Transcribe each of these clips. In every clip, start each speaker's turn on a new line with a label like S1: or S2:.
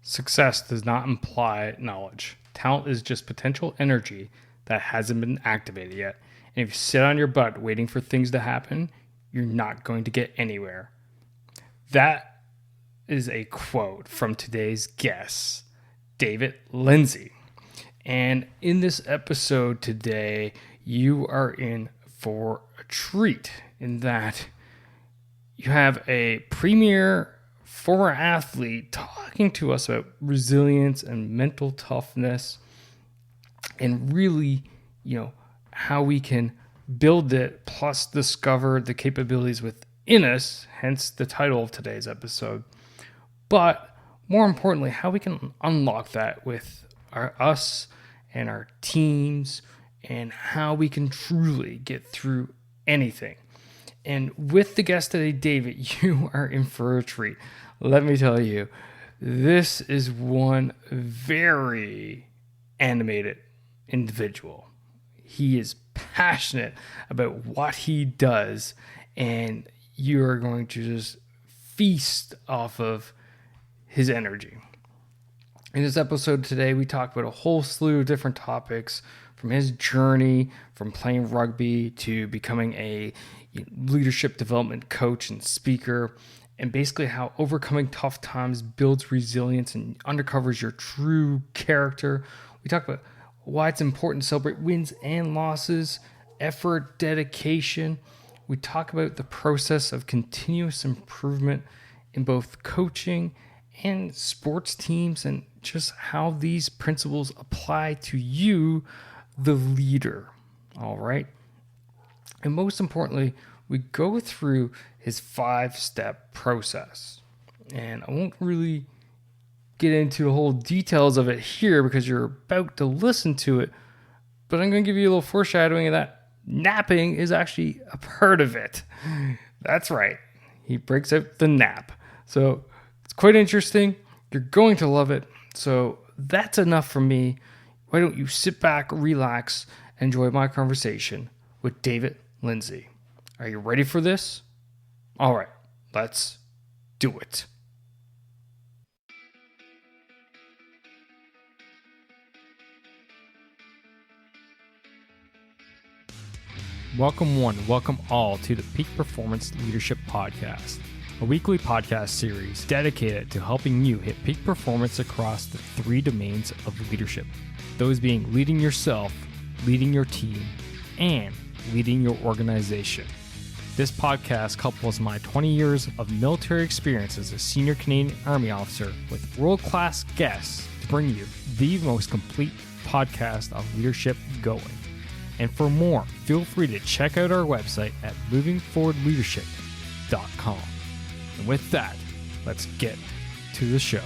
S1: Success does not imply knowledge. Talent is just potential energy that hasn't been activated yet. And if you sit on your butt waiting for things to happen, you're not going to get anywhere. That is a quote from today's guest, David Lindsay. And in this episode today, you are in for a treat in that you have a premier former athlete talking to us about resilience and mental toughness and really, how we can build it plus discover the capabilities within us, hence the title of today's episode. But more importantly, how we can unlock that with us and our teams and how we can truly get through anything. And with the guest today, David, you are in for a treat. Let me tell you, this is one very animated individual. He is passionate about what he does, and you are going to just feast off of his energy. In this episode today, we talk about a whole slew of different topics, from his journey from playing rugby to becoming a leadership development coach and speaker, and basically how overcoming tough times builds resilience and uncovers your true character. We talk about why it's important to celebrate wins and losses, effort, dedication. We talk about the process of continuous improvement in both coaching and sports teams, and just how these principles apply to you, the leader. All right. And most importantly, we go through his 5-step process. And I won't really get into the whole details of it here because you're about to listen to it, but I'm going to give you a little foreshadowing of that. Napping is actually a part of it. That's right. He breaks out the nap. So it's quite interesting. You're going to love it. So that's enough from me. Why don't you sit back, relax, and enjoy my conversation with David Lindsay. Are you ready for this? All right, let's do it. Welcome one, welcome all to the Peak Performance Leadership Podcast, a weekly podcast series dedicated to helping you hit peak performance across the 3 domains of leadership. Those being leading yourself, leading your team, and leading your organization. This podcast couples my 20 years of military experience as a senior Canadian Army officer with world-class guests to bring you the most complete podcast of leadership going. And for more, feel free to check out our website at movingforwardleadership.com. And with that, let's get to the show.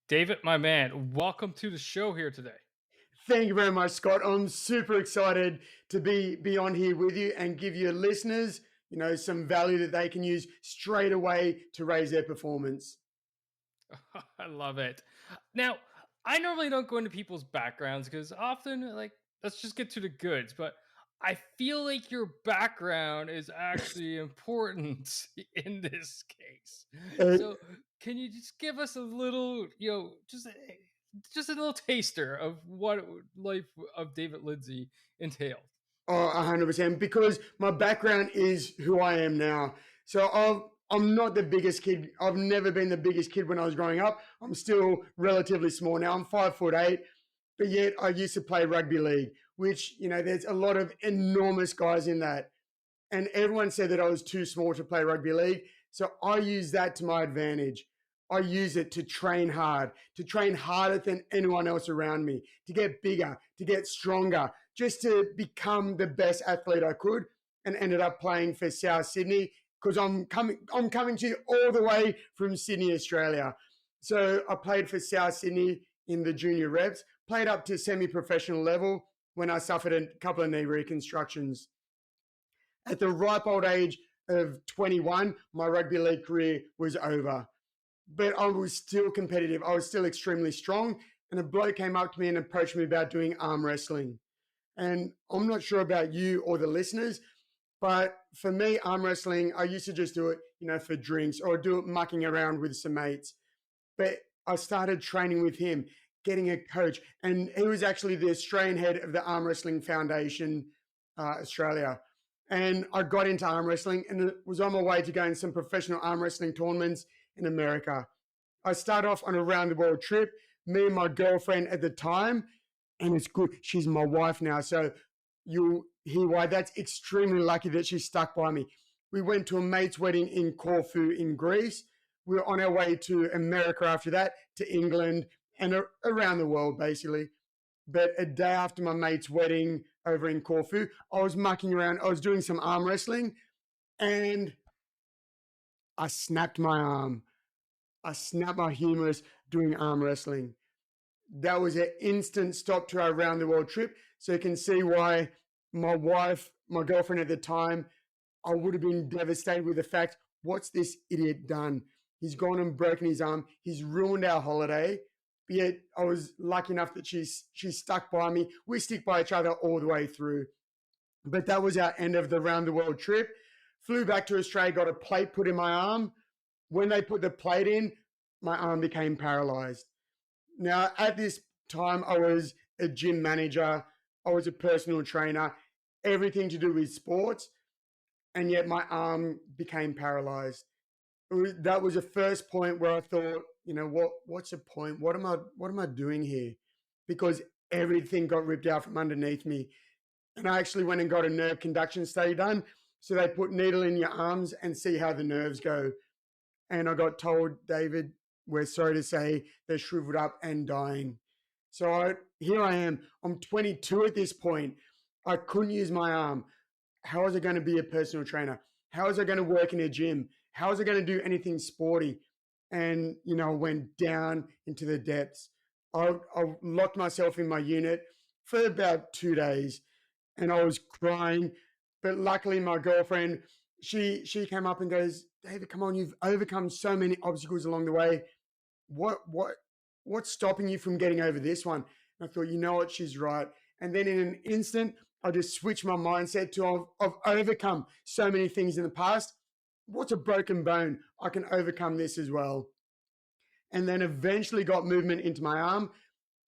S1: David, my man, welcome to the show here today.
S2: Thank you very much, Scott. I'm super excited to be on here with you and give your listeners, some value that they can use straight away to raise their performance.
S1: I love it. Now, I normally don't go into people's backgrounds because often, let's just get to the goods. But I feel like your background is actually important in this case. So, can you just give us a little, just a little taster of what life of David Lindsay entailed?
S2: Oh, 100%. Because my background is who I am now. So I'm not the biggest kid. I've never been the biggest kid when I was growing up. I'm still relatively small now. I'm 5'8", but yet I used to play rugby league, which, there's a lot of enormous guys in that. And everyone said that I was too small to play rugby league. So I use that to my advantage. I use it to train hard, to train harder than anyone else around me, to get bigger, to get stronger, just to become the best athlete I could, and ended up playing for South Sydney because I'm coming to you all the way from Sydney, Australia. So I played for South Sydney in the junior reps, played up to semi-professional level when I suffered a couple of knee reconstructions. At the ripe old age of 21, my rugby league career was over. But I was still competitive. I was still extremely strong. And a bloke came up to me and approached me about doing arm wrestling. And I'm not sure about you or the listeners, but for me, arm wrestling, I used to just do it, for drinks or do it mucking around with some mates. But I started training with him, getting a coach, and he was actually the Australian head of the Arm Wrestling Foundation, Australia. And I got into arm wrestling and was on my way to going some professional arm wrestling tournaments in America. I started off on a round the world trip, me and my girlfriend at the time, and it's good. She's my wife now, so you'll hear why that's extremely lucky that she stuck by me. We went to a mate's wedding in Corfu in Greece. We were on our way to America after that, to England, and around the world, basically. But a day after my mate's wedding over in Corfu, I was mucking around. I was doing some arm wrestling, and I snapped my arm. I snapped my humerus doing arm wrestling. That was an instant stop to our round the world trip. So you can see why my wife, my girlfriend at the time, I would have been devastated with the fact, what's this idiot done? He's gone and broken his arm. He's ruined our holiday. But yet I was lucky enough that she stuck by me. We stick by each other all the way through. But that was our end of the round the world trip. Flew back to Australia, got a plate put in my arm. When they put the plate in, my arm became paralyzed. Now, at this time, I was a gym manager. I was a personal trainer, everything to do with sports. And yet my arm became paralyzed. That was the first point where I thought, what's the point? What am I doing here? Because everything got ripped out from underneath me. And I actually went and got a nerve conduction study done. So they put needle in your arms and see how the nerves go. And I got told, David, we're sorry to say they're shriveled up and dying. So here I am. I'm 22 at this point. I couldn't use my arm. How was I going to be a personal trainer? How was I going to work in a gym? How was I going to do anything sporty? And, I went down into the depths. I locked myself in my unit for about 2 days and I was crying. But luckily, my girlfriend, she came up and goes, David, come on, you've overcome so many obstacles along the way. What's stopping you from getting over this one? And I thought, you know what, she's right. And then in an instant, I just switched my mindset to I've overcome so many things in the past. What's a broken bone? I can overcome this as well. And then eventually got movement into my arm.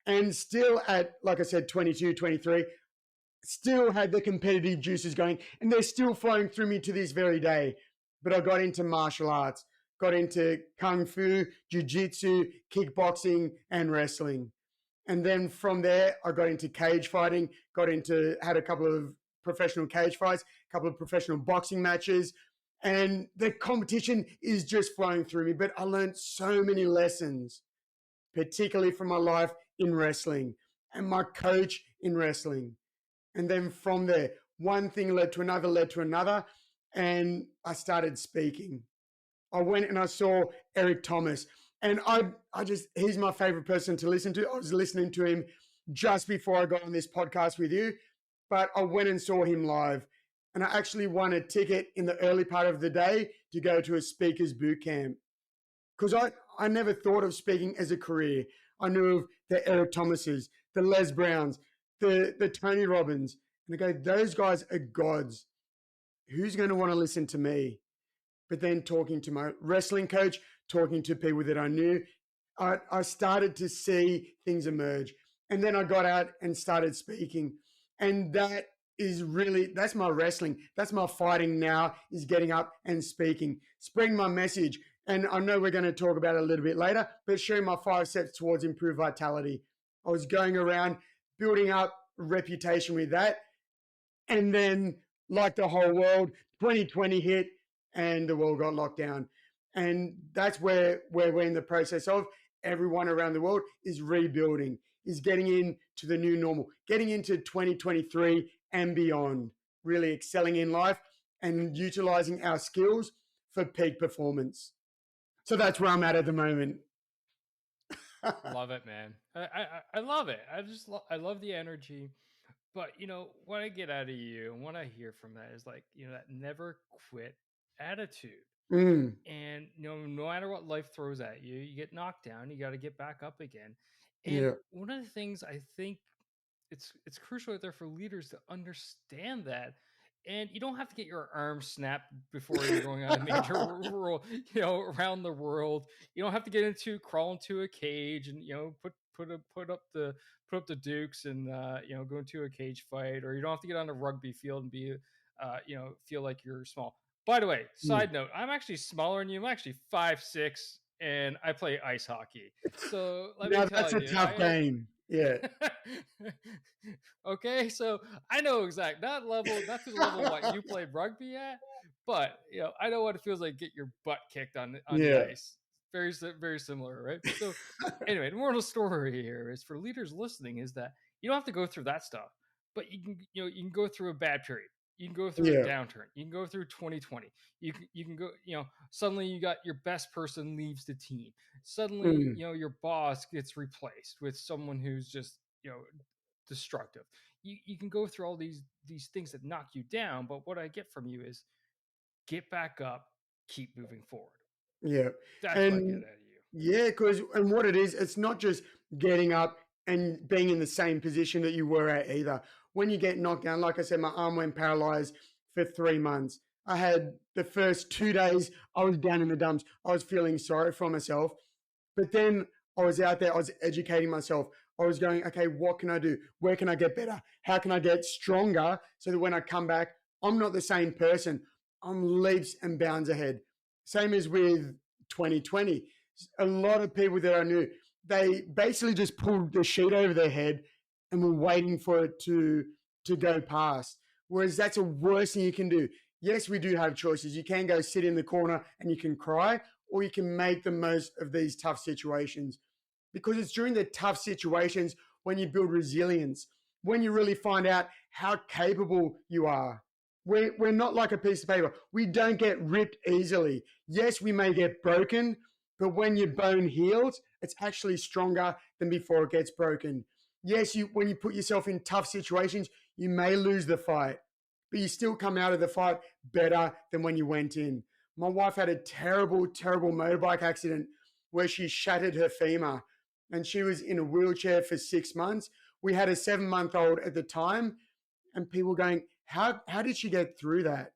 S2: And still at, like I said, 22, 23, still had the competitive juices going. And they're still flowing through me to this very day. But I got into martial arts, got into kung fu, jiu-jitsu, kickboxing, and wrestling. And then from there, I got into cage fighting, had a couple of professional cage fights, a couple of professional boxing matches, and the competition is just flowing through me. But I learned so many lessons, particularly from my life in wrestling and my coach in wrestling. And then from there, one thing led to another, and I started speaking. I went and I saw Eric Thomas, and he's my favorite person to listen to. I was listening to him just before I got on this podcast with you, but I went and saw him live, and I actually won a ticket in the early part of the day to go to a speaker's boot camp because I never thought of speaking as a career. I knew of the Eric Thomases, the Les Browns, the Tony Robbins, and I go, those guys are gods. Who's going to want to listen to me? But then talking to my wrestling coach, talking to people that I knew, I started to see things emerge. And then I got out and started speaking. And that's my wrestling. That's my fighting now, is getting up and speaking, spreading my message. And I know we're going to talk about it a little bit later, but sharing my 5 steps towards improved vitality. I was going around building up a reputation with that. And then, like the whole world, 2020 hit and the world got locked down. And that's where we're in the process of. Everyone around the world is rebuilding, is getting into the new normal, getting into 2023 and beyond, really excelling in life and utilizing our skills for peak performance. So that's where I'm at the moment.
S1: Love it, man. I love it. I love the energy. But what I get out of you and what I hear from that is like, that never quit attitude. And no matter what life throws at you, you get knocked down, you got to get back up again. And
S2: Yeah.
S1: one of the things I think it's crucial out there for leaders to understand that. And you don't have to get your arm snapped before you're going on a major rural, around the world. You don't have to get into crawl into a cage and put up the dukes and go into a cage fight, or you don't have to get on a rugby field and be feel like you're small. By the way,
S2: Mm.
S1: side note, I'm actually smaller than you. I'm actually 5'6", and I play ice hockey. So let me
S2: Now
S1: tell
S2: that's a
S1: you,
S2: tough game. Yeah.
S1: okay, so I know not to the level what you played rugby at, but I know what it feels like to get your butt kicked on the
S2: Yeah.
S1: ice. Very similar, right? So anyway, the moral story here is for leaders listening is that you don't have to go through that stuff, but you can go through a bad period. You can go through a
S2: Yeah.
S1: downturn. You can go through 2020. You can go, suddenly you got your best person leaves the team. Suddenly,
S2: Mm.
S1: your boss gets replaced with someone who's just, destructive. You can go through all these things that knock you down, but what I get from you is get back up, keep moving forward.
S2: Yeah.
S1: That's what I get
S2: And
S1: out of you.
S2: yeah, and what it is, it's not just getting up and being in the same position that you were at either. When you get knocked down, like I said, my arm went paralyzed for 3 months. I had the first 2 days, I was down in the dumps. I was feeling sorry for myself. But then I was out there, I was educating myself. I was going, okay, what can I do? Where can I get better? How can I get stronger so that when I come back, I'm not the same person? I'm leaps and bounds ahead. Same as with 2020. A lot of people that I knew, they basically just pulled the sheet over their head and were waiting for it to go past. Whereas that's the worst thing you can do. Yes, we do have choices. You can go sit in the corner and you can cry, or you can make the most of these tough situations, because it's during the tough situations when you build resilience, when you really find out how capable you are. We're not like a piece of paper. We don't get ripped easily. Yes, we may get broken, but when your bone heals, it's actually stronger than before it gets broken. Yes, when you put yourself in tough situations, you may lose the fight, but you still come out of the fight better than when you went in. My wife had a terrible, terrible motorbike accident where she shattered her femur and she was in a wheelchair for 6 months. We had a 7-month-old at the time, and people going, how did she get through that?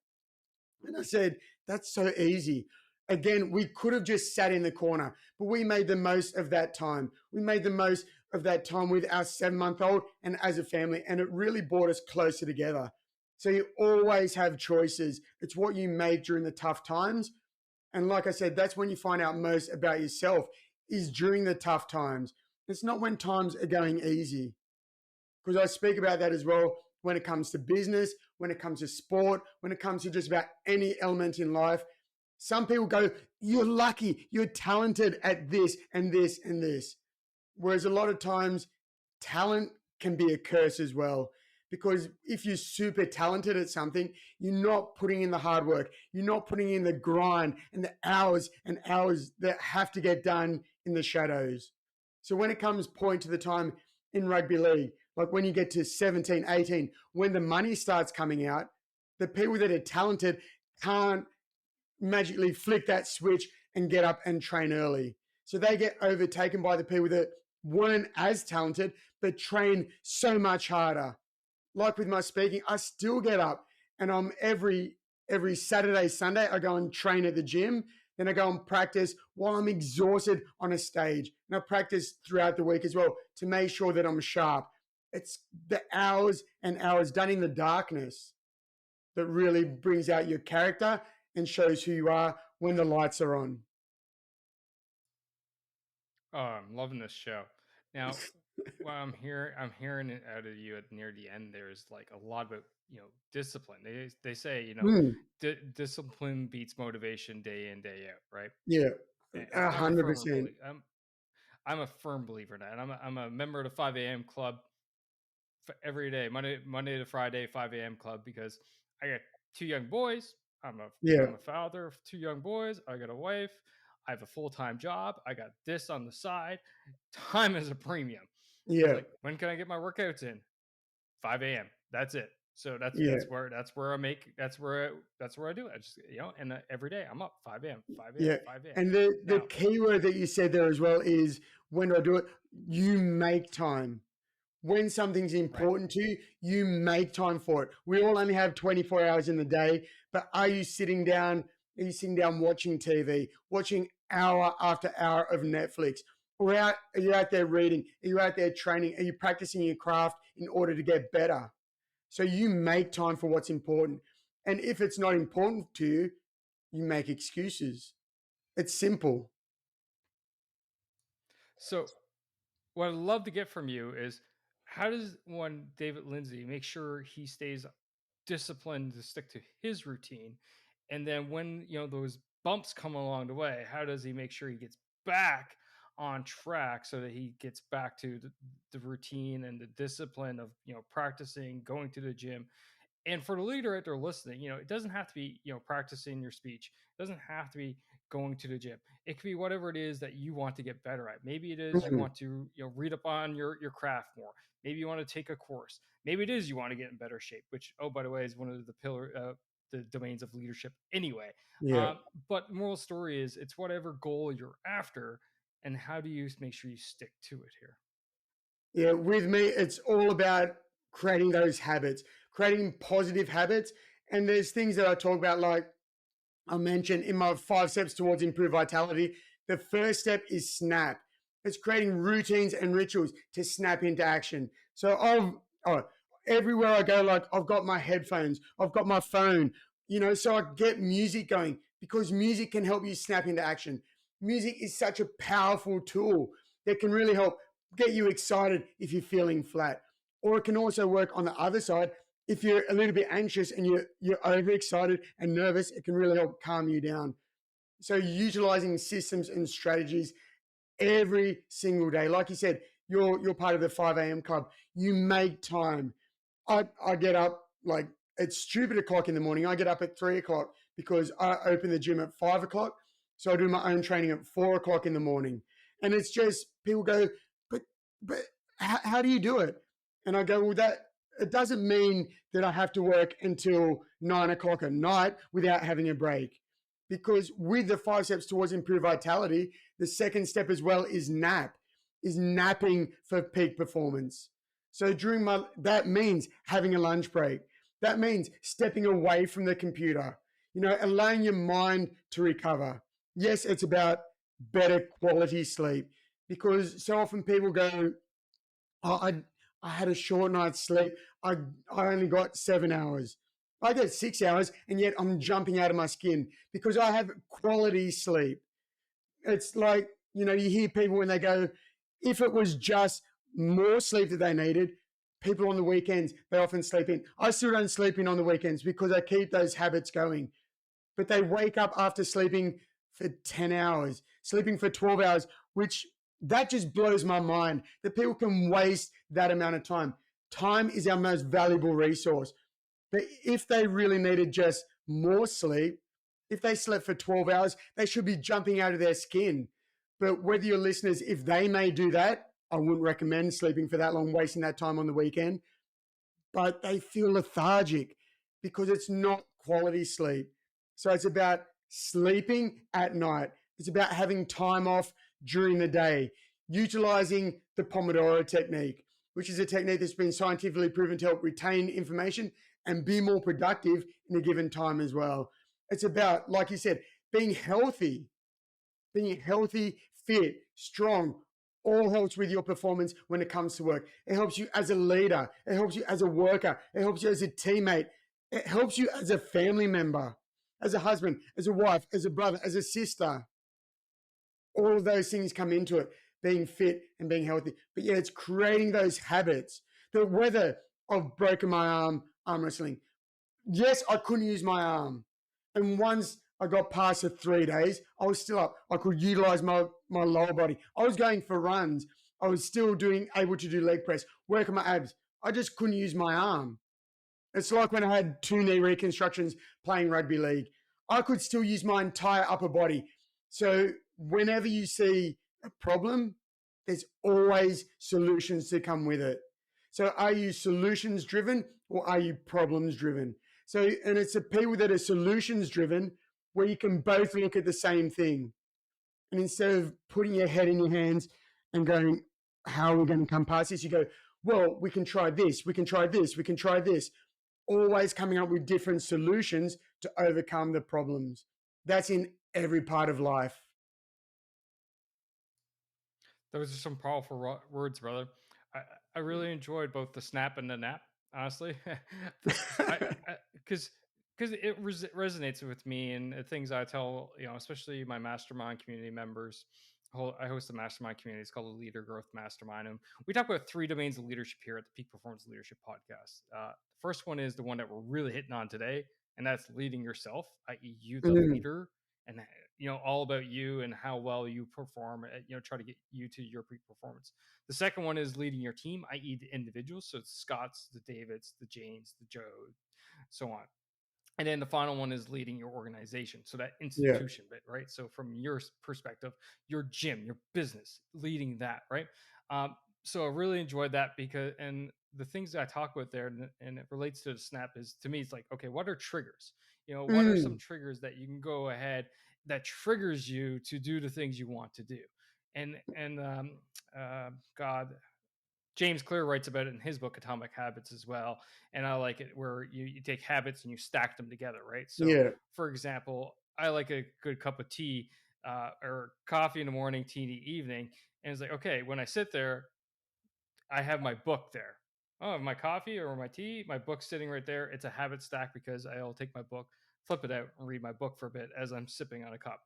S2: And I said, that's so easy. Again, we could have just sat in the corner, but we made the most of that time. We made the most of that time with our 7-month-old and as a family, and it really brought us closer together. So you always have choices. It's what you make during the tough times. And like I said, that's when you find out most about yourself, is during the tough times. It's not when times are going easy. Because I speak about that as well when it comes to business, when it comes to sport, when it comes to just about any element in life. Some people go, you're lucky, you're talented at this and this and this. Whereas a lot of times, talent can be a curse as well. Because if you're super talented at something, you're not putting in the hard work. You're not putting in the grind and the hours and hours that have to get done in the shadows. So when it comes point to the time in rugby league, like when you get to 17, 18, when the money starts coming out, the people that are talented can't magically flick that switch and get up and train early. So they get overtaken by the people that weren't as talented, but train so much harder. Like with my speaking, I still get up and I'm every Saturday, Sunday, I go and train at the gym. Then I go and practice while I'm exhausted on a stage. And I practice throughout the week as well to make sure that I'm sharp. It's the hours and hours done in the darkness that really brings out your character and shows who you are when the lights are on.
S1: Oh, I'm loving this show. Now, what I'm hearing it out of you at near the end. There's like a lot of discipline. They say discipline beats motivation day in day out, right?
S2: Yeah,
S1: And I'm a firm
S2: 100%.
S1: believer. I'm a firm believer in that. And I'm a member of the 5 a.m. club for every day, Monday to Friday, 5 a.m. club, because I got 2 young boys.
S2: Yeah,
S1: I'm a father of 2 young boys. I got a wife. I have a full-time job. I got this on the side. Time is a premium. So it's
S2: yeah,
S1: like, when can I get my workouts in? 5 a.m. That's it. So
S2: yeah,
S1: that's where I make that's where I do it. I just and every day I'm up 5 a.m. 5 a.m.
S2: yeah.
S1: 5 a.m.
S2: And the
S1: Now,
S2: key word that you said there as well is, when do I do it? You make time. when something's
S1: Right.
S2: important to you, you make time for it. We all only have 24 hours in the day, but are you sitting down? Are you sitting down watching TV, watching hour after hour of Netflix? Are you out there reading? Are you out there training? Are you practicing your craft in order to get better? So you make time for what's important. And if it's not important to you, you make excuses. It's simple.
S1: So what I'd love to get from you is how does one David Lindsay make sure he stays disciplined to stick to his routine? And then when those bumps come along the way, how does he make sure he gets back on track so that he gets back to the routine and the discipline of practicing, going to the gym? And for the leader out there listening, it doesn't have to be, practicing your speech. It doesn't have to be going to the gym. It could be whatever it is that you want to get better at. Maybe it is you
S2: Mhm.
S1: want to, read up on your craft more. Maybe you want to take a course. Maybe it is you want to get in better shape, which, oh, by the way, is one of the domains of leadership anyway.
S2: Yeah.
S1: But moral story is it's whatever goal you're after, and how do you make sure you stick to it here?
S2: Yeah, with me, it's all about creating those habits, creating positive habits. And there's things that I talk about, like I mentioned in my 5 steps towards improved vitality. The first step is snap. It's creating routines and rituals to snap into action. So everywhere I go, like I've got my headphones, I've got my phone, so I get music going because music can help you snap into action. Music is such a powerful tool that can really help get you excited if you're feeling flat. Or it can also work on the other side. If you're a little bit anxious and you're overexcited and nervous, it can really help calm you down. So utilizing systems and strategies every single day. Like you said, you're part of the 5 a.m. club. You make time. I get up like it's stupid o'clock in the morning. I get up at 3 o'clock because I open the gym at 5 o'clock. So I do my own training at 4 o'clock in the morning. And it's just people go, but but how do you do it? And I go, well, that it doesn't mean that I have to work until 9 o'clock at night without having a break. Because with the 5 steps towards improved vitality, the second step as well is napping for peak performance. So that means having a lunch break. That means stepping away from the computer, allowing your mind to recover. Yes, it's about better quality sleep because so often people go, oh, I had a short night's sleep. I only got 7 hours. I get 6 hours, and yet I'm jumping out of my skin because I have quality sleep. It's like, you hear people when they go, if it was just more sleep that they needed, people on the weekends, they often sleep in. I still don't sleep in on the weekends because I keep those habits going. But they wake up after sleeping for 10 hours, sleeping for 12 hours, which that just blows my mind that people can waste that amount of time. Time is our most valuable resource. But if they really needed just more sleep, if they slept for 12 hours, they should be jumping out of their skin. But whether your listeners, if they may do that, I wouldn't recommend sleeping for that long, wasting that time on the weekend. But they feel lethargic because it's not quality sleep. So it's about sleeping at night. It's about having time off during the day, utilizing the Pomodoro technique, which is a technique that's been scientifically proven to help retain information and be more productive in a given time as well. It's about, like you said, being healthy, fit, strong, all helps with your performance when it comes to work. It helps you as a leader. It helps you as a worker. It helps you as a teammate. It helps you as a family member, as a husband, as a wife, as a brother, as a sister. All of those things come into it, being fit and being healthy. But yeah, it's creating those habits. That whether I've broken my arm wrestling, yes, I couldn't use my arm. And once I got past the 3 days, I was still up. I could utilize my lower body. I was going for runs. I was still able to do leg press, work on my abs. I just couldn't use my arm. It's like when I had 2 knee reconstructions playing rugby league. I could still use my entire upper body. So whenever you see a problem, there's always solutions to come with it. So are you solutions driven or are you problems driven? So, and it's the people that are solutions driven where you can both look at the same thing. And instead of putting your head in your hands and going, how are we going to come past this? You go, well, we can try this, we can try this, we can try this. Always coming up with different solutions to overcome the problems. That's in every part of life.
S1: Those are some powerful words, brother. I really enjoyed both the snap and the nap. Honestly, because it resonates with me and the things I tell, especially my mastermind community members. I host a mastermind community. It's called the Leader Growth Mastermind, and we talk about 3 domains of leadership here at the Peak Performance Leadership Podcast. The first one is the one that we're really hitting on today, and that's leading yourself, i.e., you, the leader, and all about you and how well you perform. Try to get you to your peak performance. The second one is leading your team, i.e., the individuals. So it's Scott's, the Davids, the Janes, the Joe, so on. And then the final one is leading your organization. So that institution bit, right? So from your perspective, your gym, your business, leading that, right? So I really enjoyed that and the things that I talk about there, and it relates to the snap, is to me, it's like, okay, what are triggers? What are some triggers that you can go ahead that triggers you to do the things you want to do? And James Clear writes about it in his book, Atomic Habits, as well. And I like it where you take habits and you stack them together, right? So, for example, I like a good cup of tea or coffee in the morning, tea in the evening. And it's like, okay, when I sit there, I have my book there. Oh, I have my coffee or my tea, my book's sitting right there. It's a habit stack because I'll take my book, flip it out, and read my book for a bit as I'm sipping on a cup.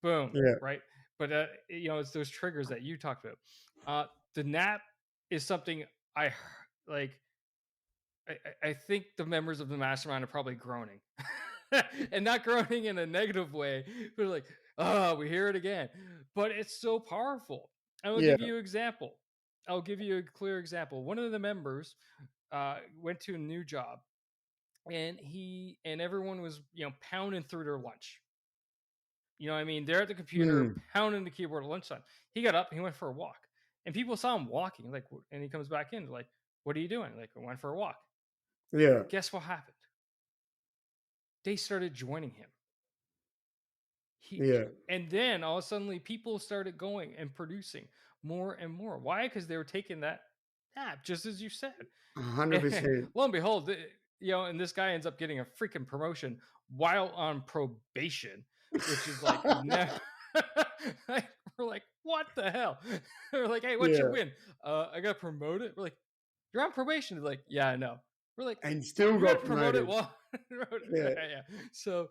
S1: Boom, right? But, it's those triggers that you talked about. The nap is something I like. I think the members of the mastermind are probably groaning and not groaning in a negative way, but like, oh, we hear it again. But it's so powerful. I will give you an example. I'll give you a clear example. One of the members went to a new job, and everyone was pounding through their lunch. You know what I mean? They're at the computer pounding the keyboard at lunchtime. He got up, he went for a walk. And people saw him walking, like, and he comes back in, like, what are you doing? Like, I went for a walk.
S2: Yeah.
S1: Guess what happened? They started joining him. And then all of a sudden, people started going and producing more and more. Why? Because they were taking that nap, just as you said.
S2: 100%.
S1: Lo and behold, and this guy ends up getting a freaking promotion while on probation, which is like, we're like, what the hell? We're like, hey, what's your win? I got promoted. We're like, you're on probation. They're like, yeah, I know. We're like,
S2: and still got promoted.
S1: Yeah. So,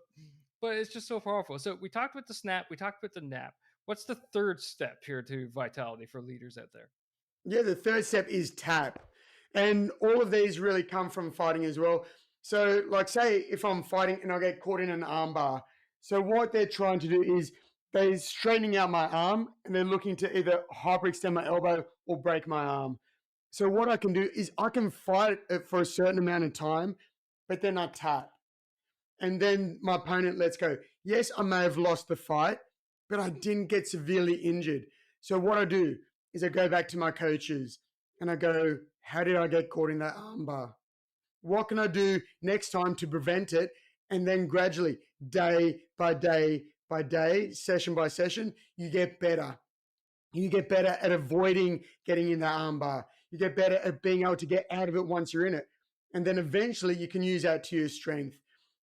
S1: but it's just so powerful. So we talked about the snap. We talked about the nap. What's the third step here to vitality for leaders out there?
S2: Yeah, the third step is tap. And all of these really come from fighting as well. So, like, say if I'm fighting and I get caught in an armbar. So what they're trying to do is they're straightening out my arm and they're looking to either hyperextend my elbow or break my arm. So what I can do is I can fight it for a certain amount of time, but then I tap. And then my opponent lets go. Yes, I may have lost the fight, but I didn't get severely injured. So what I do is I go back to my coaches and I go, how did I get caught in that armbar? What can I do next time to prevent it? And then gradually, day by day by day, session by session, you get better. You get better at avoiding getting in that armbar. You get better at being able to get out of it once you're in it. And then eventually you can use that to your strength.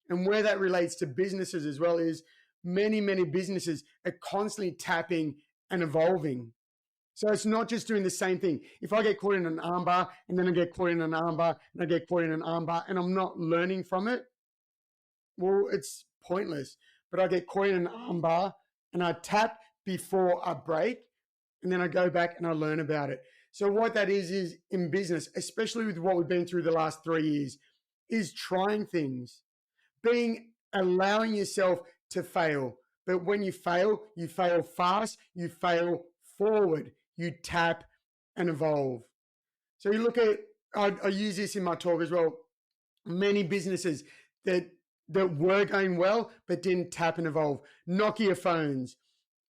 S2: And where that relates to businesses as well is many, many businesses are constantly tapping and evolving. So it's not just doing the same thing. If I get caught in an armbar and then I get caught in an armbar and I get caught in an armbar and I'm not learning from it, well, it's pointless. But I get caught in an armbar and I tap before I break and then I go back and I learn about it. So what that is in business, especially with what we've been through the last 3 years, is trying things, allowing yourself to fail. But when you fail fast, you fail forward, you tap and evolve. So you look at, I use this in my talk as well, many businesses that were going well, but didn't tap and evolve. Nokia phones.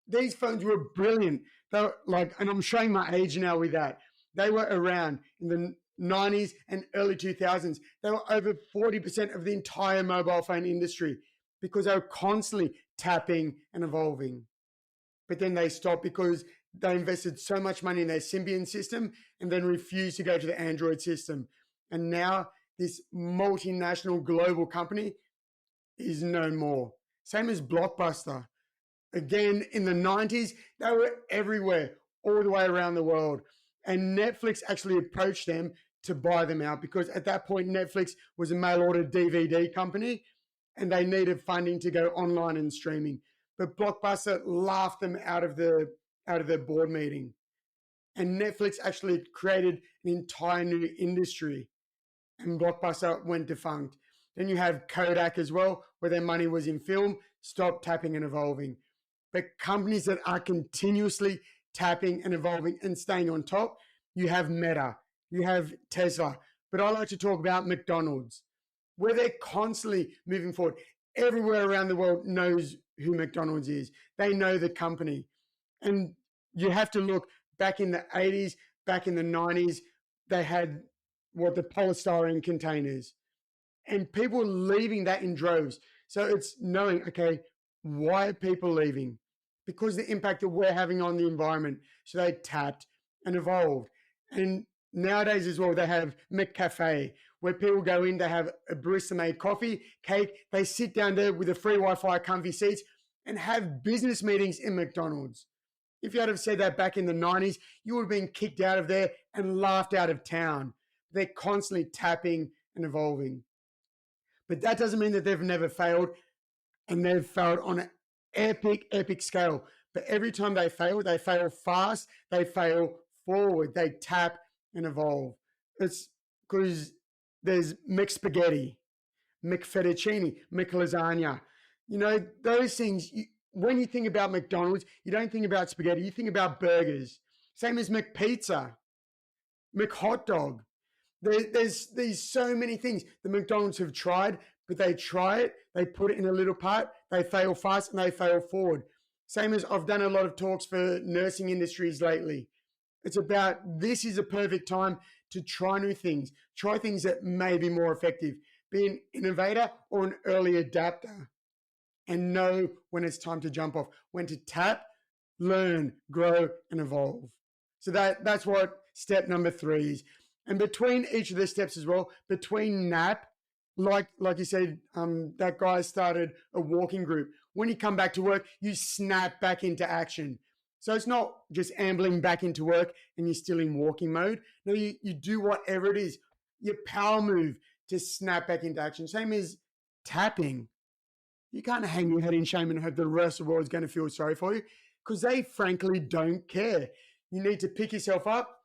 S2: These phones were brilliant. They were and I'm showing my age now with that. They were around in the 90s and early 2000s. They were over 40% of the entire mobile phone industry because they were constantly tapping and evolving. But then they stopped because they invested so much money in their Symbian system and then refused to go to the Android system. And now this multinational global company is no more. Same as Blockbuster. Again, in the 90s, they were everywhere, all the way around the world. And Netflix actually approached them to buy them out because at that point, Netflix was a mail order DVD company and they needed funding to go online and streaming. But Blockbuster laughed them out of their board meeting. And Netflix actually created an entire new industry, and Blockbuster went defunct. Then you have Kodak as well, where their money was in film, stopped tapping and evolving. But companies that are continuously tapping and evolving and staying on top, you have Meta, you have Tesla. But I like to talk about McDonald's, where they're constantly moving forward. Everywhere around the world knows who McDonald's is. They know the company. And you have to look back in the 80s, back in the 90s, they had the polystyrene containers. And people were leaving that in droves. So it's knowing, okay, why are people leaving? Because the impact that we're having on the environment. So they tapped and evolved. And nowadays as well, they have McCafe, where people go in, they have a barista-made coffee, cake. They sit down there with the free Wi-Fi, comfy seats, and have business meetings in McDonald's. If you had have said that back in the 90s, you would have been kicked out of there and laughed out of town. They're constantly tapping and evolving. But that doesn't mean that they've never failed, and they've failed on an epic scale. But every time they fail fast, they fail forward, they tap and evolve. It's because there's McSpaghetti, McFettuccine, McLasagna. You know, those things, when you think about McDonald's, you don't think about spaghetti, you think about burgers. Same as McPizza, McHotdog. There's so many things the McDonald's have tried, but they try it, they put it in a little part, they fail fast and they fail forward. Same as I've done a lot of talks for nursing industries lately. It's about this is a perfect time to try new things, try things that may be more effective, be an innovator or an early adapter, and know when it's time to jump off, when to tap, learn, grow, and evolve. So that's what step number 3 is. And between each of the steps as well, between nap, like you said, that guy started a walking group. When you come back to work, you snap back into action. So it's not just ambling back into work and you're still in walking mode. No, you do whatever it is, your power move to snap back into action. Same as tapping. You can't hang your head in shame and hope the rest of the world is going to feel sorry for you because they frankly don't care. You need to pick yourself up,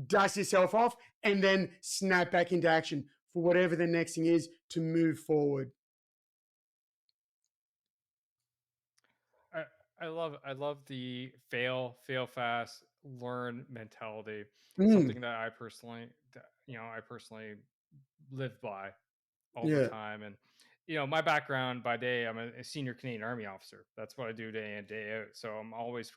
S2: dust yourself off, and then snap back into action for whatever the next thing is to move forward.
S1: I love the fail fast, learn mentality. Something that I personally live by all the time. And my background by day, I'm a senior Canadian Army officer. That's what I do day in, day out. So I'm always,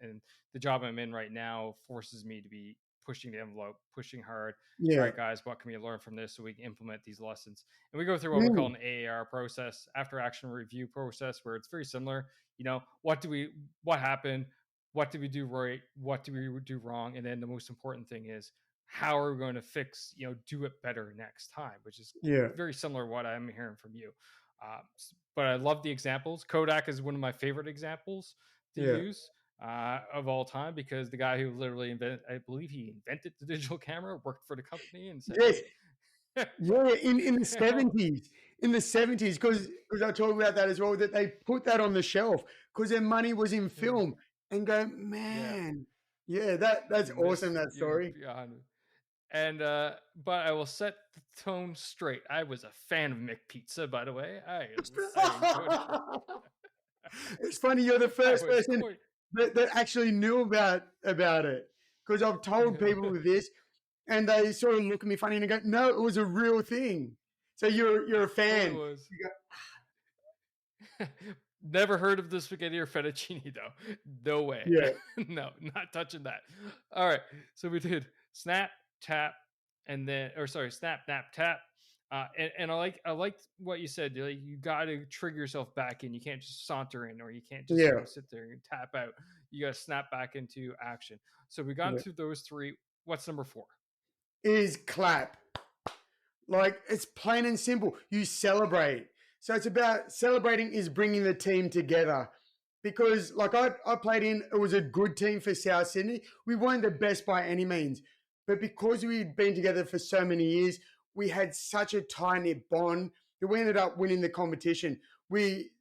S1: and the job I'm in right now forces me to be pushing the envelope, pushing hard. All right, guys, what can we learn from this so we can implement these lessons? And we go through what we call an AAR process, after action review process, where it's very similar. What happened? What did we do right? What did we do wrong? And then the most important thing is, how are we going to fix, do it better next time, which is very similar to what I'm hearing from you. But I love the examples. Kodak is one of my favorite examples to use of all time, because the guy who literally I believe he invented the digital camera, worked for the company and said,
S2: in the 70s. In the 70s, because I talk about that as well, that they put that on the shelf because their money was in film and go, man. That's awesome, that story.
S1: And but I will set the tone straight. I was a fan of McPizza, by the way. I enjoyed it.
S2: It's funny, you're the first person that actually knew about it, because I've told people this and they sort of look at me funny and go, no, it was a real thing. So you're a fan.
S1: It was. Never heard of the spaghetti or fettuccine though. No way. No, not touching that. All right. So we did snap, tap, and then, snap, nap, tap. And I like what you said. You got to trigger yourself back in. You can't just saunter in, or you can't just sit there and tap out. you got to snap back into action. So we got
S2: Yeah.
S1: through those three. What's number four?
S2: Is clap. Like, it's plain and simple. You celebrate. So it's about celebrating is bringing the team together. Because, like, I played in, it was a good team for South Sydney. We weren't the best by any means. But because we'd been together for so many years, we had such a tight knit bond that we ended up winning the competition.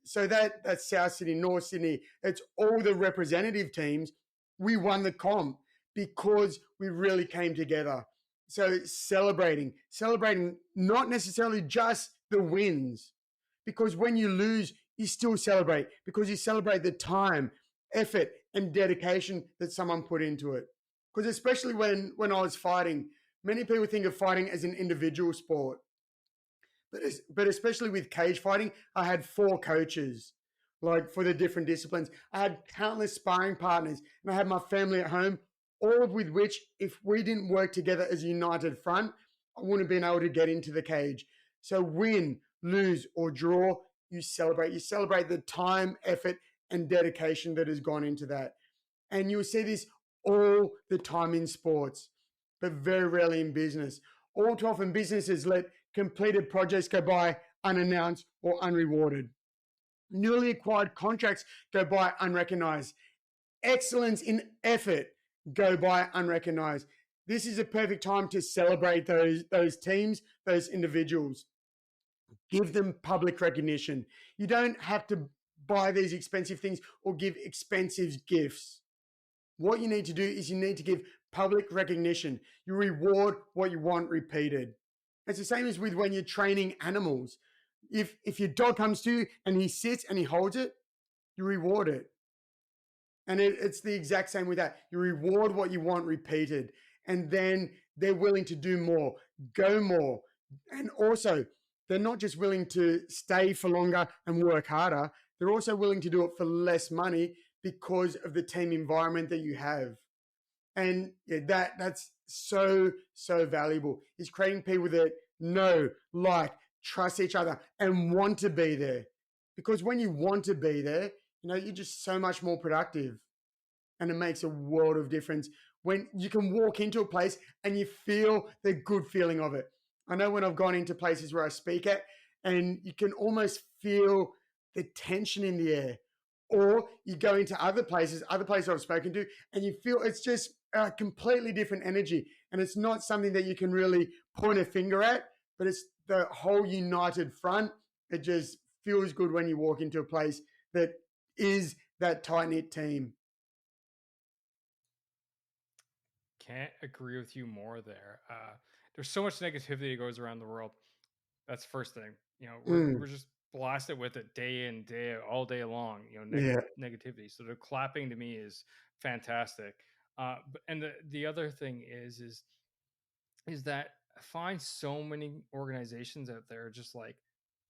S2: So that's South Sydney, North Sydney, it's all the representative teams. We won the comp because we really came together. So celebrating not necessarily just the wins, because when you lose, you still celebrate because you celebrate the time, effort, and dedication that someone put into it. Because especially when I was fighting, many people think of fighting as an individual sport, but especially with cage fighting, I had 4 coaches, like for the different disciplines. I had countless sparring partners, and I had my family at home, all of with which, if we didn't work together as a united front, I wouldn't have been able to get into the cage. So win, lose, or draw, you celebrate. You celebrate the time, effort, and dedication that has gone into that. And you'll see this all the time in sports, but very rarely in business. All too often, businesses let completed projects go by unannounced or unrewarded. Newly acquired contracts go by unrecognized. Excellence in effort go by unrecognized. This is a perfect time to celebrate those teams, those individuals. Give them public recognition. You don't have to buy these expensive things or give expensive gifts. What you need to do is you need to give public recognition. You reward what you want repeated. It's the same as with when you're training animals. If your dog comes to you and he sits and he holds it, you reward it. And it's the exact same with that. You reward what you want repeated. And then they're willing to do more, go more. And also, they're not just willing to stay for longer and work harder, they're also willing to do it for less money because of the team environment that you have. And yeah, that's so valuable. Is creating people that know, like, trust each other and want to be there. Because when you want to be there, you're just so much more productive. And it makes a world of difference when you can walk into a place and you feel the good feeling of it. I know when I've gone into places where I speak at, and you can almost feel the tension in the air. Or you go into other places I've spoken to, and you feel it's just a completely different energy. And it's not something that you can really point a finger at, but it's the whole united front. It just feels good when you walk into a place that is that tight-knit team.
S1: Can't agree with you more there. There's so much negativity that goes around the world. That's the first thing. We're
S2: Mm,
S1: just blasted with it day in, day out, all day long.
S2: yeah.
S1: Negativity. So the clapping to me is fantastic. And the other thing is that I find so many organizations out there just like,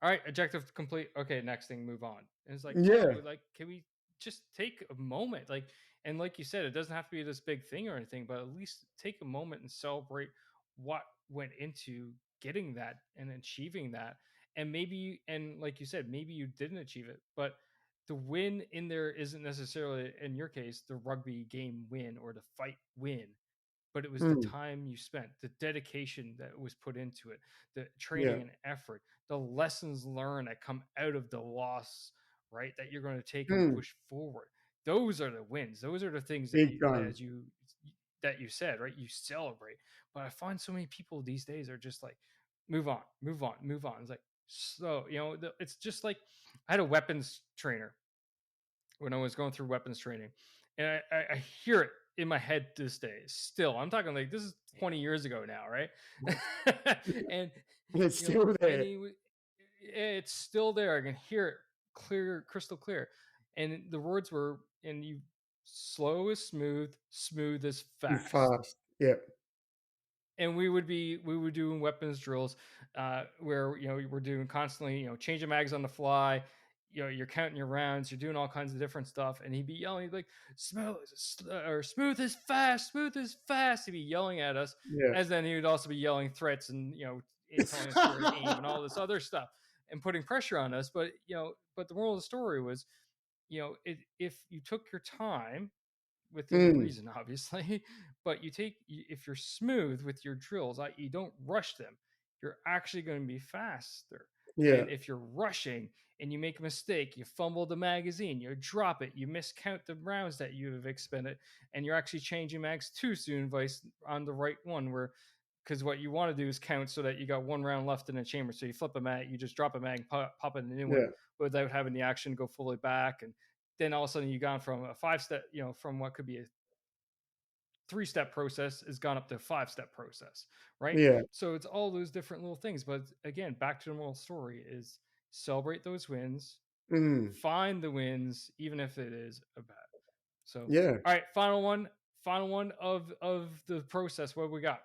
S1: all right, objective complete. Okay, next thing, move on. And it's like, no,
S2: Yeah.
S1: like, can we just take a moment? Like, and like you said, it doesn't have to be this big thing or anything, but at least take a moment and celebrate what went into getting that and achieving that. And maybe, and like you said, maybe you didn't achieve it, but the win in there isn't necessarily, in your case, the rugby game win or the fight win, but it was the
S2: Mm,
S1: time you spent, the dedication that was put into it, the
S2: yeah.
S1: training and effort, the lessons learned that come out of the loss, right? That you're going to take and
S2: Mm,
S1: push forward. Those are the wins. Those are the things that
S2: big
S1: you,
S2: time.
S1: as you, that you said, right? You celebrate. But I find so many people these days are just like, move on, move on, move on. It's like, so, it's just like I had a weapons trainer when I was going through weapons training, and I hear it in my head this day. Still, I'm talking like this is 20 years ago now, right? And
S2: It's
S1: you know,
S2: still
S1: and
S2: there.
S1: it's still there. I can hear it clear, crystal clear. And the words were, "And you slow is smooth, smooth is
S2: You
S1: fast."
S2: fast. Yeah.
S1: And we would doing weapons drills where we're doing constantly changing mags on the fly. You're counting your rounds, you're doing all kinds of different stuff, and he'd be yelling, he'd be like, smooth is fast, smooth is fast. He'd be yelling at us,
S2: Yeah.
S1: as then he would also be yelling threats and telling us where to aim and all this other stuff and putting pressure on us. But the moral of the story was, if you took your time within reason, obviously. But if you're smooth with your drills, you don't rush them, you're actually going to be faster.
S2: Yeah.
S1: And if you're rushing and you make a mistake, you fumble the magazine, you drop it, you miscount the rounds that you have expended, and you're actually changing mags too soon on the right one, because what you want to do is count so that you got one round left in the chamber. So you flip a mag, you just drop a mag, pop in a new one without having the action go fully back. And then all of a sudden you've gone from a 5-step, from what could be a 3-step process has gone up to a 5-step process, right?
S2: Yeah.
S1: So it's all those different little things. But again, back to the moral story is celebrate those wins, find the wins, even if it is a bad. So,
S2: yeah.
S1: All right, final one of the process. What we got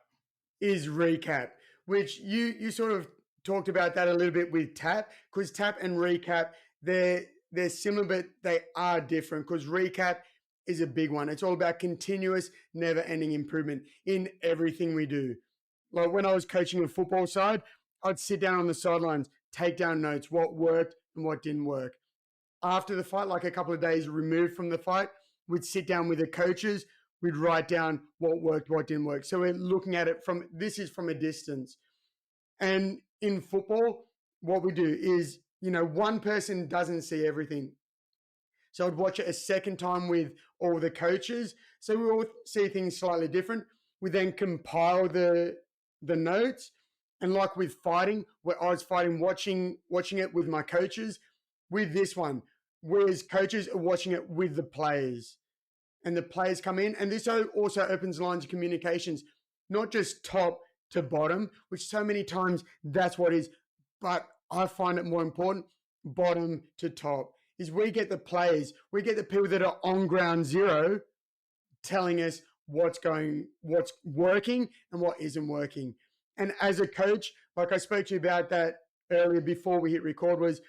S2: is recap, which you sort of talked about that a little bit with tap, because tap and recap, they're similar, but they are different, because recap is a big one. It's all about continuous, never-ending improvement in everything we do. Like when I was coaching a football side, I'd sit down on the sidelines, take down notes, what worked and what didn't work. After the fight, like a couple of days removed from the fight, we'd sit down with the coaches, we'd write down what worked, what didn't work. So we're looking at it from a distance. And in football, what we do is, one person doesn't see everything. So I'd watch it a second time with all the coaches. So we all see things slightly different. We then compile the notes. And like with fighting, where I was fighting, watching it with my coaches, with this one, whereas coaches are watching it with the players. And the players come in. And this also opens lines of communications, not just top to bottom, which so many times that's what is. But I find it more important, bottom to top, is we get the players, we get the people that are on ground zero telling us what's working and what isn't working. And as a coach, like I spoke to you about that earlier before we hit record, was,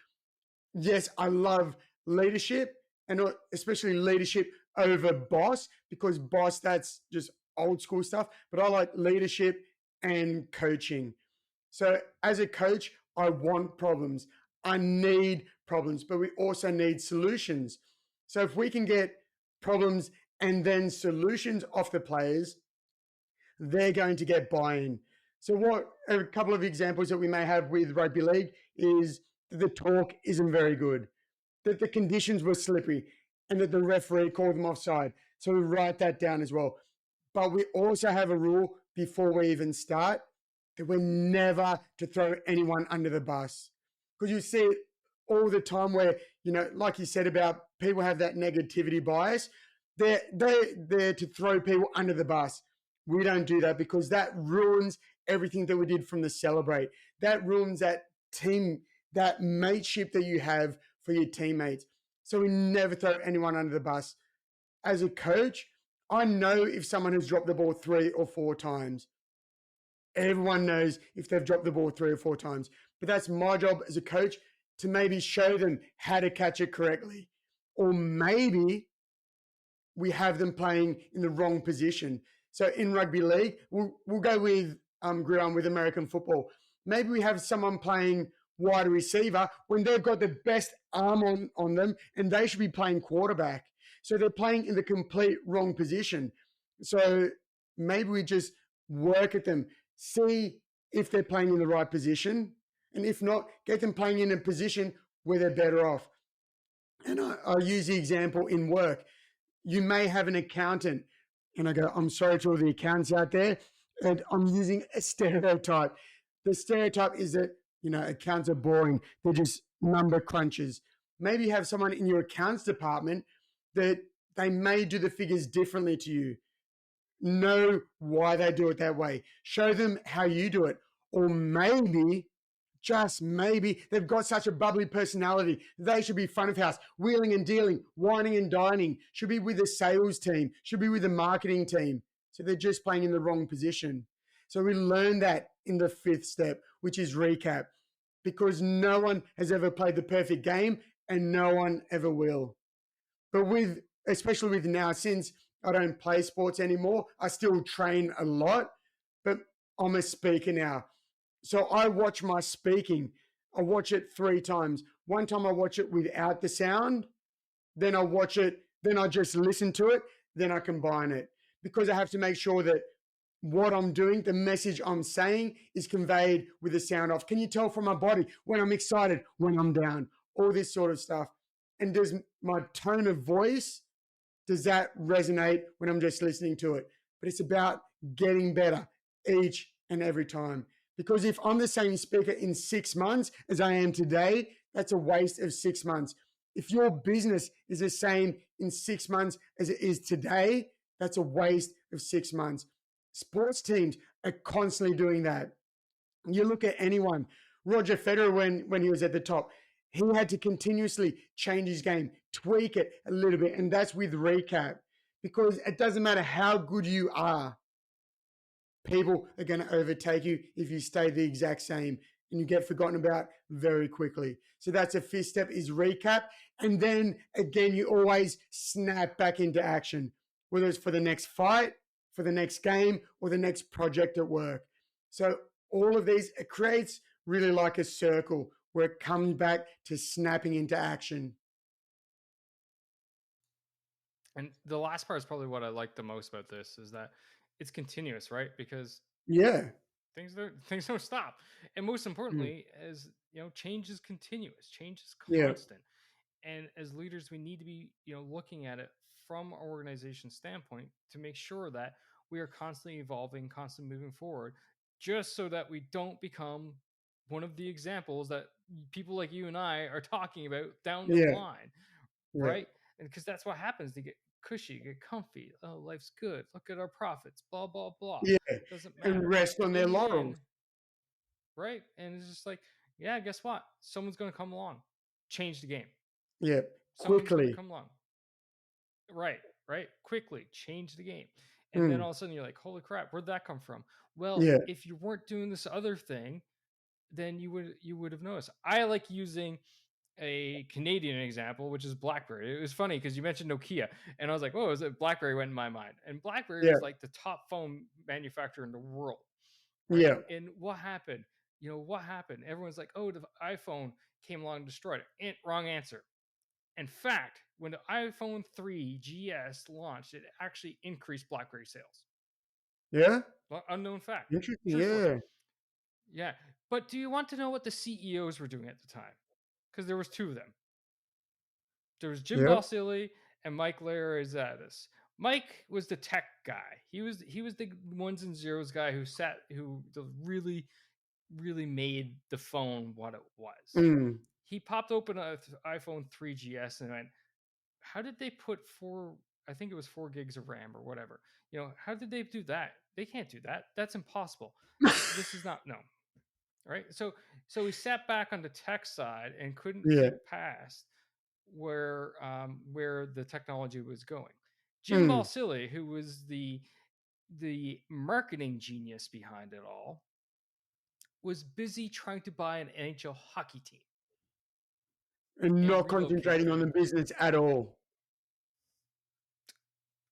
S2: yes, I love leadership, and especially leadership over boss, because boss, that's just old school stuff. But I like leadership and coaching. So as a coach, I want problems. I need problems, but we also need solutions. So if we can get problems and then solutions off the players, they're going to get buy-in. So what a couple of examples that we may have with rugby league is that the talk isn't very good, that the conditions were slippery, and that the referee called them offside. So we write that down as well. But we also have a rule before we even start that we're never to throw anyone under the bus. Because you see it all the time where, like you said about people have that negativity bias. They're there to throw people under the bus. We don't do that, because that ruins everything that we did from the celebrate. That ruins that team, that mateship that you have for your teammates. So we never throw anyone under the bus. As a coach, I know if someone has dropped the ball 3 or 4 times. Everyone knows if they've dropped the ball 3 or 4 times. But that's my job as a coach, to maybe show them how to catch it correctly. Or maybe we have them playing in the wrong position. So in rugby league, we'll go with gridiron with American football. Maybe we have someone playing wide receiver when they've got the best arm on them, and they should be playing quarterback. So they're playing in the complete wrong position. So maybe we just work at them, see if they're playing in the right position, and if not, get them playing in a position where they're better off. And I'll use the example in work. You may have an accountant, and I go, I'm sorry to all the accountants out there, and I'm using a stereotype. The stereotype is that, accounts are boring. They're just number crunchers. Maybe you have someone in your accounts department that they may do the figures differently to you. Know why they do it that way. Show them how you do it. Or maybe, just maybe, they've got such a bubbly personality. They should be front of house, wheeling and dealing, whining and dining, should be with the sales team, should be with the marketing team. So they're just playing in the wrong position. So we learn that in the 5th step, which is recap, because no one has ever played the perfect game and no one ever will. But especially with now, since I don't play sports anymore, I still train a lot, but I'm a speaker now. So I watch my speaking. I watch it 3 times. One time I watch it without the sound. Then I watch it. Then I just listen to it. then I combine it, because I have to make sure that what I'm doing, the message I'm saying, is conveyed with the sound off. Can you tell from my body when I'm excited, when I'm down, all this sort of stuff? And does my tone of voice, does that resonate when I'm just listening to it? But it's about getting better each and every time. Because if I'm the same speaker in 6 months as I am today, that's a waste of 6 months. If your business is the same in 6 months as it is today, that's a waste of 6 months. Sports teams are constantly doing that. You look at anyone, Roger Federer, when he was at the top, he had to continuously change his game, tweak it a little bit, and that's with recap. Because it doesn't matter how good you are, people are going to overtake you if you stay the exact same, and you get forgotten about very quickly. So that's a fifth step, is recap. And then again, you always snap back into action, whether it's for the next fight, for the next game, or the next project at work. So all of these, it creates really like a circle where it comes back to snapping into action.
S1: And the last part is probably what I like the most about this, is that it's continuous, right? Because
S2: Yeah.
S1: things don't stop. And most importantly, as you know, change is continuous, change is
S2: Yeah.
S1: constant. And as leaders, we need to be, looking at it from our organization standpoint to make sure that we are constantly evolving, constantly moving forward, just so that we don't become one of the examples that people like you and I are talking about down the
S2: Yeah.
S1: line,
S2: Yeah.
S1: right? And because that's what happens, they get cushy, get comfy. Oh, life's good. Look at our profits. Blah blah blah.
S2: Yeah.
S1: Doesn't
S2: And
S1: matter.
S2: rest
S1: But
S2: on their
S1: in the
S2: laurels.
S1: end, right? And it's just like, yeah, guess what? Someone's going to come along, change the game.
S2: Yeah.
S1: Someone's going to
S2: Quickly.
S1: come along. Right. Quickly change the game. And then all of a sudden you're like, holy crap, where'd that come from? Well,
S2: Yeah.
S1: if you weren't doing this other thing, then you would have noticed. I like using a Canadian example, which is BlackBerry. It was funny because you mentioned Nokia, and I was like, "Oh, is it BlackBerry?" Went in my mind, and BlackBerry
S2: Yeah.
S1: was like the top phone manufacturer in the world, right?
S2: Yeah.
S1: And what happened? What happened? Everyone's like, "Oh, the iPhone came along and destroyed it." Wrong answer. In fact, when the iPhone 3 GS launched, it actually increased BlackBerry sales.
S2: Yeah.
S1: Unknown fact.
S2: Interesting.
S1: True story.
S2: Yeah.
S1: Yeah. But do you want to know what the CEOs were doing at the time? Because there was two of them. There was Jim
S2: Yeah.
S1: Balsillie and Mike Larizadis. Mike was the tech guy. He was the ones and zeros guy who really made the phone what it was. He popped open an iPhone 3GS and went, how did they put I think it was 4 gigs of RAM or whatever. How did they do that? They can't do that. That's impossible. This is not, no. Right. So we sat back on the tech side and couldn't
S2: Yeah.
S1: think past where the technology was going. Jim Balsillie, who was the marketing genius behind it all, was busy trying to buy an NHL hockey team
S2: And
S1: and
S2: not
S1: relocate
S2: concentrating on
S1: them.
S2: the business at all.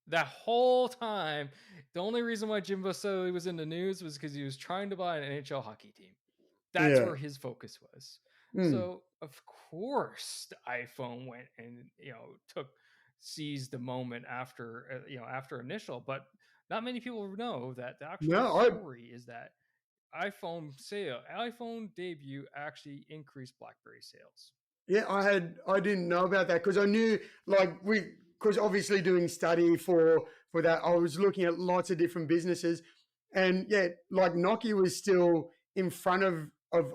S1: That whole time, the only reason why Jim Balsillie was in the news was because he was trying to buy an NHL hockey team. That's where his focus was. So of course the iPhone went and seized the moment after after initial, but not many people know that the actual story is that iPhone debut actually increased BlackBerry sales.
S2: Yeah, I didn't know about that, because I knew, like, because obviously doing study for that, I was looking at lots of different businesses, and yeah, like Nokia was still in front of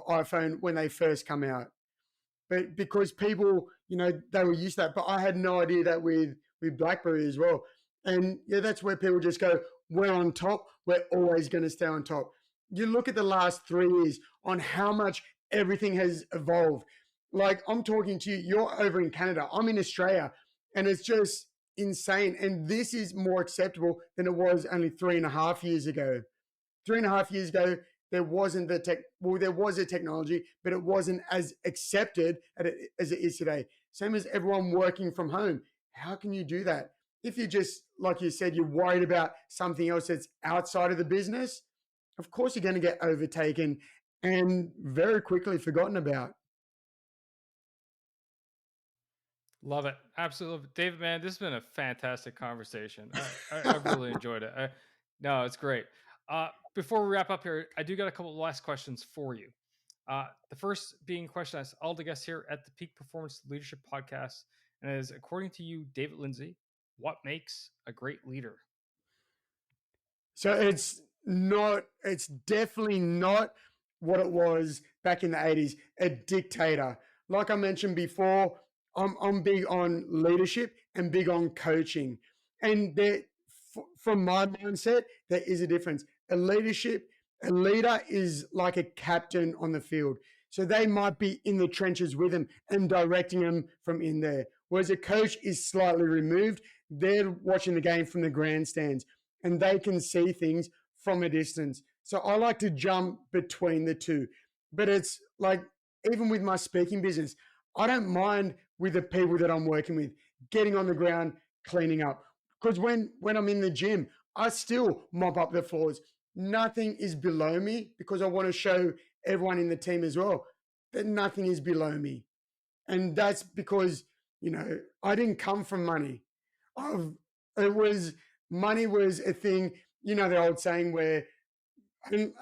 S2: iPhone when they first come out, but because people, they were used to that. But I had no idea that with BlackBerry as well. And yeah, that's where people just go, we're on top, we're always going to stay on top. You look at the last 3 years on how much everything has evolved. Like, I'm talking to you, you're over in Canada, I'm in Australia, and it's just insane. And this is more acceptable than it was only 3.5 years ago. 3.5 years ago, there wasn't there was a technology, but it wasn't as accepted as it is today. Same as everyone working from home. How can you do that? If you just, like you said, you're worried about something else that's outside of the business, of course you're going to get overtaken and very quickly forgotten about.
S1: Love it. Absolutely. David, man, this has been a fantastic conversation. I really enjoyed it. No, it's great. Before we wrap up here, I do got a couple of last questions for you. The first being a question I ask all the guests here at the Peak Performance Leadership Podcast, and is, according to you, David Lindsay, what makes a great leader?
S2: So it's definitely not what it was back in the 80s, a dictator. Like I mentioned before, I'm big on leadership and big on coaching. And from my mindset, there is a difference. A leader is like a captain on the field. So they might be in the trenches with him and directing them from in there. Whereas a coach is slightly removed. They're watching the game from the grandstands and they can see things from a distance. So I like to jump between the two. But it's like, even with my speaking business, I don't mind with the people that I'm working with getting on the ground, cleaning up. Because when I'm in the gym, I still mop up the floors. Nothing is below me because I want to show everyone in the team as well that nothing is below me. And that's because, I didn't come from money. Money was a thing, the old saying where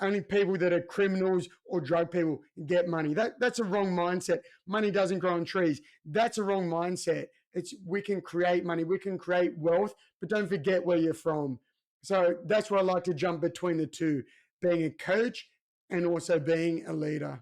S2: only people that are criminals or drug people get money. That's a wrong mindset. Money doesn't grow on trees. That's a wrong mindset. We can create money, we can create wealth, but don't forget where you're from. So that's where I like to jump between the two, being a coach and also being a leader.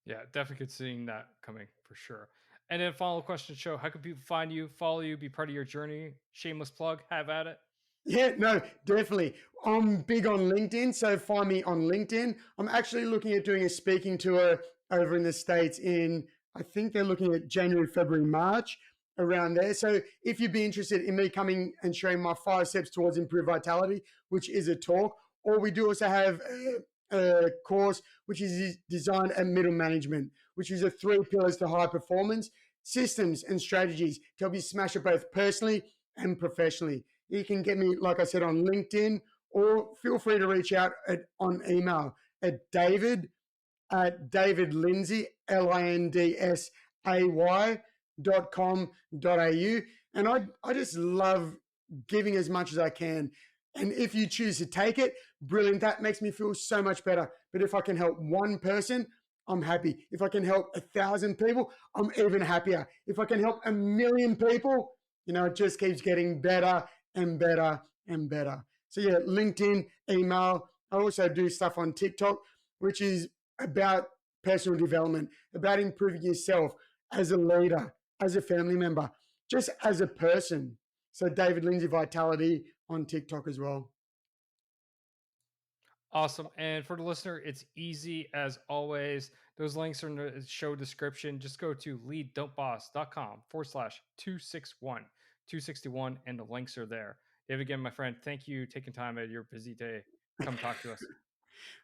S1: Yeah, definitely could seeing that coming for sure. And then final question, show, how can people find you, follow you, be part of your journey? Shameless plug, have at it.
S2: Yeah, no, definitely. I'm big on LinkedIn, so find me on LinkedIn. I'm actually looking at doing a speaking tour over in the States I think they're looking at January, February, March, around there. So if you'd be interested in me coming and sharing my 5 steps towards improved vitality, which is a talk, or we do also have a course which is designed at middle management, which is 3 pillars to high performance, systems and strategies to help you smash it both personally and professionally. You can get me, like I said, on LinkedIn, or feel free to reach out on email at davidlindsay, lindsay.com.au. And I just love giving as much as I can. And if you choose to take it, brilliant. That makes me feel so much better. But if I can help one person, I'm happy. If I can help 1,000 people, I'm even happier. If I can help 1,000,000 people, it just keeps getting better and better and better. So yeah, LinkedIn, email. I also do stuff on TikTok, which is about personal development, about improving yourself as a leader, as a family member, just as a person. So David Lindsay Vitality on TikTok as well.
S1: Awesome. And for the listener, it's easy as always. Those links are in the show description. Just go to lead.boss.com/261, and the links are there. Dave, again, my friend, thank you taking time out of your busy day. Come talk to us.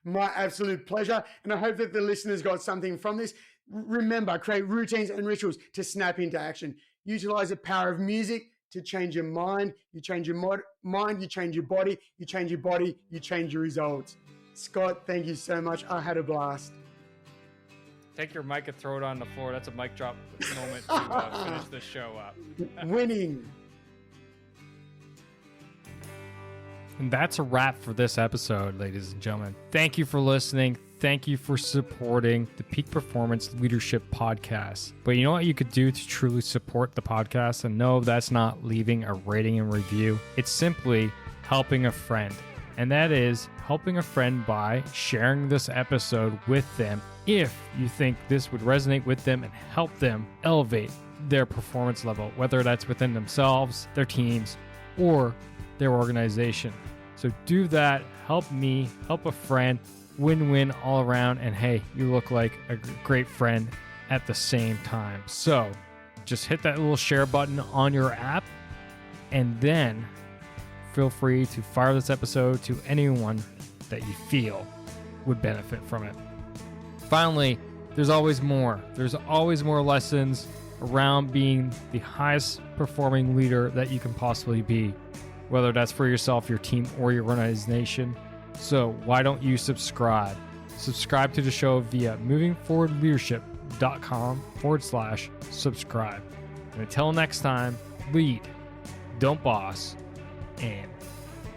S2: My absolute pleasure. And I hope that the listeners got something from this. Remember, create routines and rituals to snap into action. Utilize the power of music to change your mind. You change your mind, you change your body, you change your body, you change your results. Scott, thank you so much. I had a blast.
S1: Take your mic and throw it on the floor. That's a mic drop moment to finish the show up.
S2: Winning.
S1: And that's a wrap for this episode, ladies and gentlemen. Thank you for listening. Thank you for supporting the Peak Performance Leadership Podcast. But you know what you could do to truly support the podcast? And no, that's not leaving a rating and review. It's simply helping a friend. And that is helping a friend by sharing this episode with them if you think this would resonate with them and help them elevate their performance level, whether that's within themselves, their teams, or their organization. So do that. Help me, help a friend, win-win all around. And hey, you look like a great friend at the same time. So just hit that little share button on your app, and then feel free to fire this episode to anyone that you feel would benefit from it. Finally, there's always more. There's always more lessons around being the highest performing leader that you can possibly be, whether that's for yourself, your team, or your organization. So why don't you subscribe? Subscribe to the show via movingforwardleadership.com.
S3: rugbyunion.com/subscribe. And until next time, lead, don't boss, and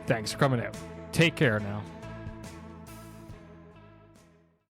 S3: thanks for coming out. Take care now.